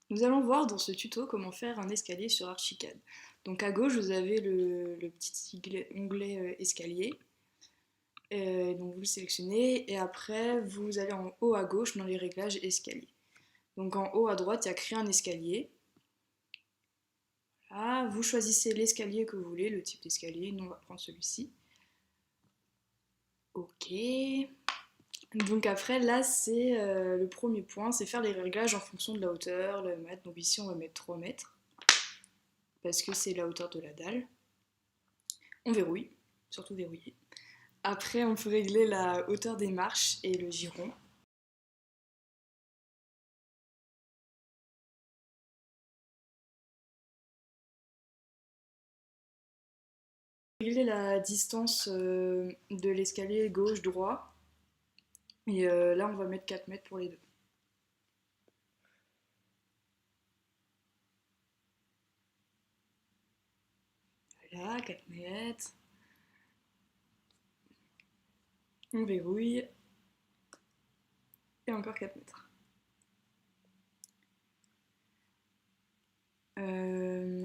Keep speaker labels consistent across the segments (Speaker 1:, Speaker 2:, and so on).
Speaker 1: Nous allons voir dans ce tuto comment faire un escalier sur Archicad. Donc à gauche, vous avez le petit onglet escalier. Donc vous le sélectionnez et après vous allez en haut à gauche dans les réglages escalier. Donc en haut à droite, il y a créer un escalier. Là, vous choisissez l'escalier que vous voulez, le type d'escalier. Nous on va prendre celui-ci. Ok. Donc après là c'est le premier point, c'est faire les réglages en fonction de la hauteur, le mètre. Donc ici on va mettre 3 mètres parce que c'est la hauteur de la dalle. On verrouille, surtout verrouiller. Après, on peut régler la hauteur des marches et le giron. Régler la distance de l'escalier gauche-droit. Et là, on va mettre 4 mètres pour les deux. Voilà, 4 mètres. On verrouille. Et encore 4 mètres.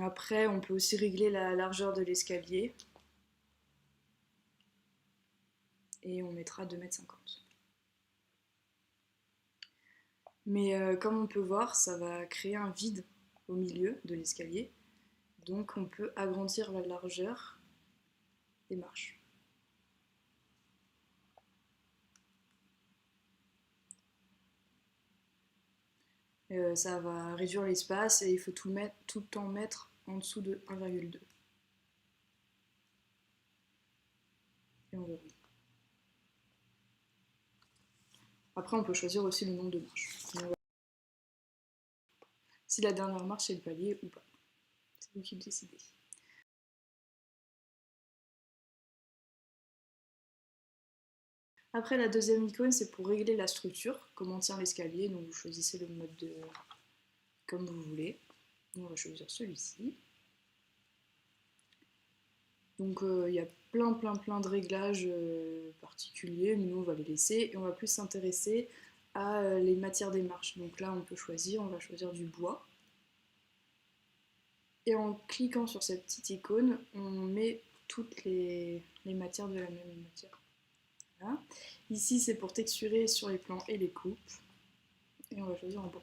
Speaker 1: Après, on peut aussi régler la largeur de l'escalier. Et on mettra 2,50 m. Mais comme on peut voir, ça va créer un vide au milieu de l'escalier. Donc on peut agrandir la largeur des marches. Ça va réduire l'espace et il faut tout le temps mettre en dessous de 1,2. Et on verrouille. Après, on peut choisir aussi le nombre de marches. Si la dernière marche est le palier ou pas. C'est vous qui le décidez. Après, la deuxième icône, c'est pour régler la structure, comment tient l'escalier. Donc vous choisissez le mode de comme vous voulez. On va choisir celui-ci. Donc il y a plein de réglages particuliers, mais nous on va les laisser et on va plus s'intéresser à les matières des marches. Donc là on peut choisir, on va choisir du bois. Et en cliquant sur cette petite icône, on met toutes les matières de la même matière. Voilà. Ici c'est pour texturer sur les plans et les coupes. Et on va choisir en bois.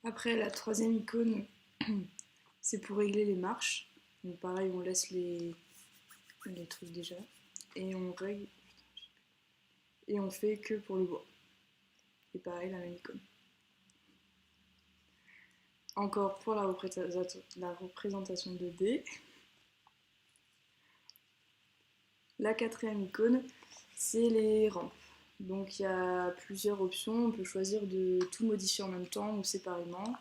Speaker 1: Après la troisième icône, c'est pour régler les marches. Donc pareil, on laisse les trucs déjà. Et on règle. Et on fait que pour le bois. Et pareil, la même icône. Encore pour la représentation 2D. La quatrième icône, c'est les rampes. Donc il y a plusieurs options, on peut choisir de tout modifier en même temps ou séparément.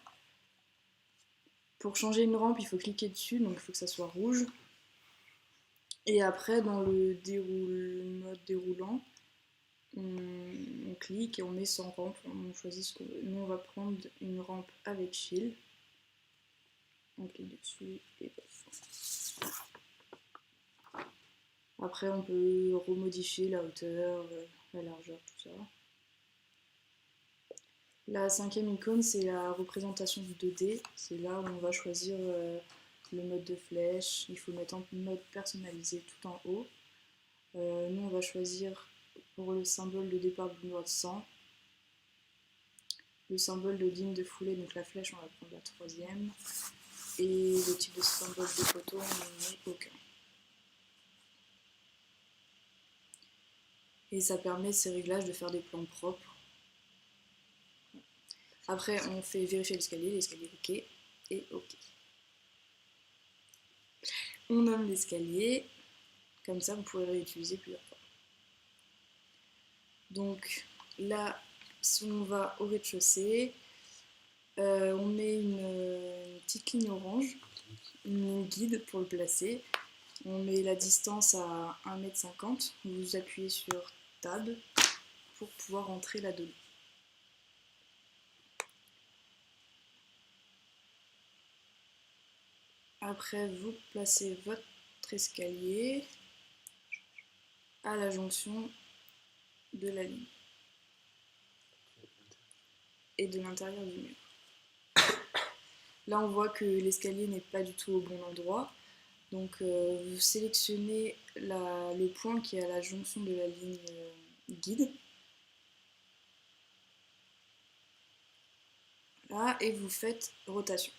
Speaker 1: Pour changer une rampe, il faut cliquer dessus, donc il faut que ça soit rouge. Et après, dans le mode déroulant, on clique et on met sans rampe, on choisit ce qu'on veut. Nous on va prendre une rampe avec fil. On clique dessus et passe. Après on peut remodifier la hauteur, la largeur, tout ça. La cinquième icône c'est la représentation du 2D. C'est là où on va choisir le mode de flèche. Il faut mettre en mode personnalisé tout en haut. Nous on va choisir pour le symbole de départ du noix de sang. Le symbole de ligne de foulée, donc la flèche, on va prendre la troisième. Et le type de symbole de photo, on n'en met aucun. Et ça permet ces réglages de faire des plans propres. Après, on fait vérifier l'escalier OK et OK. On nomme l'escalier, comme ça vous pourrez le réutiliser plusieurs fois. Donc là, si on va au rez-de-chaussée, on met une petite ligne orange, une guide pour le placer. On met la distance à 1,50 m. Vous appuyez sur Tab pour pouvoir entrer la donnée. Après, vous placez votre escalier à la jonction de la ligne. et de l'intérieur du mur. Là, on voit que l'escalier n'est pas du tout au bon endroit. Donc, vous sélectionnez le point qui est à la jonction de la ligne guide. Là, et vous faites rotation.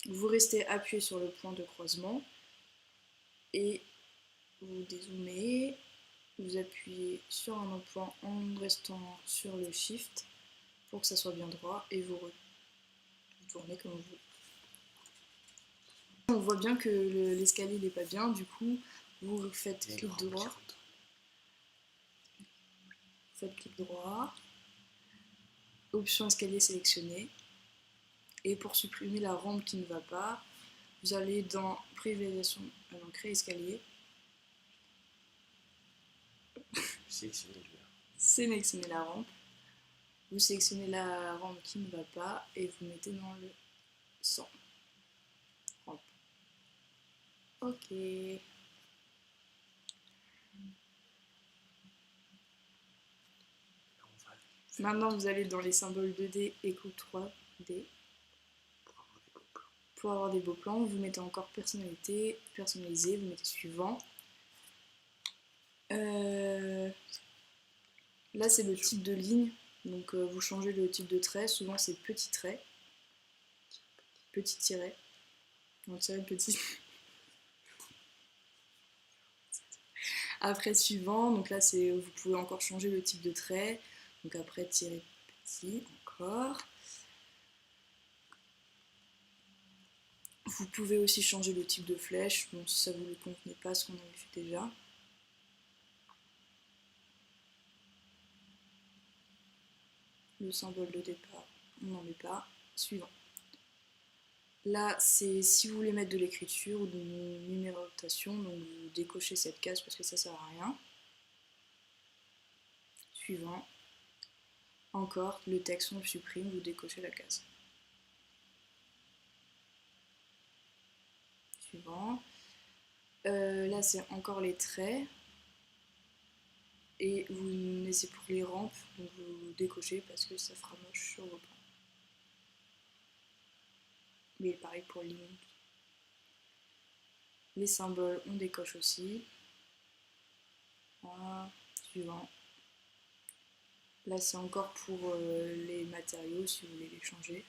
Speaker 1: Vous restez appuyé sur le point de croisement et vous dézoomez. Vous appuyez sur un autre point en restant sur le shift pour que ça soit bien droit et vous tournez comme vous voulez. On voit bien que l'escalier n'est pas bien, du coup vous faites clic droit. Faites clic droit, option escalier sélectionnée, et pour supprimer la rampe qui ne va pas, vous allez dans prévisualisation, créer escalier, sélectionnez la rampe, vous sélectionnez la rampe qui ne va pas et vous mettez dans le 100. Rampe. Ok. Maintenant vous allez dans les symboles 2D et coupe 3D. Pour avoir des beaux plans, vous mettez encore personnalisé, vous mettez suivant. Là c'est le type de ligne, donc vous changez le type de trait, souvent c'est petit trait, petit tiret, donc tiret petit. Après suivant, donc là vous pouvez encore changer le type de trait, donc après tiret petit encore. Vous pouvez aussi changer le type de flèche, bon si ça vous ne convenait pas ce qu'on avait fait déjà. Le symbole de départ, on n'en met pas. Suivant. Là, c'est si vous voulez mettre de l'écriture ou de numérotation, donc vous décochez cette case parce que ça sert à rien. Suivant. Encore, le texte on le supprime, vous décochez la case. Suivant. Là, c'est encore les traits. Et vous c'est pour les rampes, donc vous décochez parce que ça fera moche sur vos plans. Mais pareil pour les lignes. Les symboles, on décoche aussi. Voilà. Suivant. Là, c'est encore pour les matériaux si vous voulez les changer.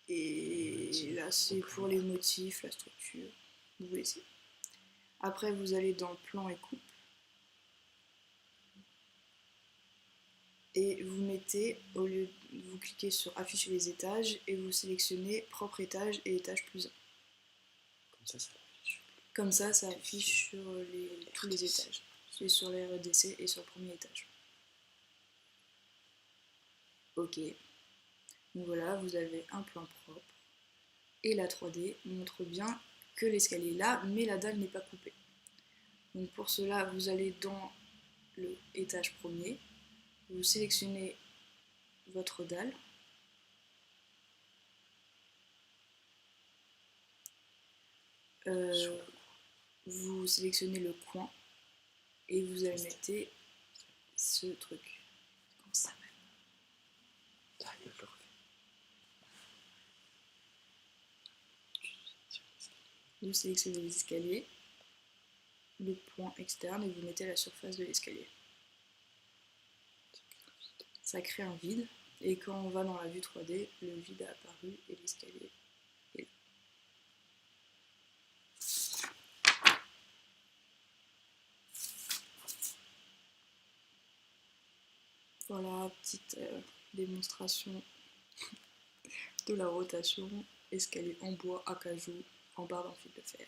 Speaker 1: Et là, c'est pour les motifs, la structure. Vous laissez. Après, vous allez dans plan et coupe. Et vous mettez, au lieu de vous cliquez sur afficher les étages et vous sélectionnez propre étage et étage plus 1. Comme ça affiche sur tous les étages. Et sur les RDC et sur le premier étage. Ok. Donc voilà, vous avez un plan propre. Et la 3D montre bien que l'escalier est là, mais la dalle n'est pas coupée. Donc pour cela, vous allez dans le étage premier, vous sélectionnez votre dalle. Vous sélectionnez le coin et vous allez mettre ce truc. Comment ça s'appelle ? Vous sélectionnez les escaliers, le point externe et vous mettez la surface de l'escalier. Ça crée un vide et quand on va dans la vue 3D, le vide a apparu et l'escalier est là. Voilà, petite démonstration de la rotation, escalier en bois, acajou, en barre en fil de fer.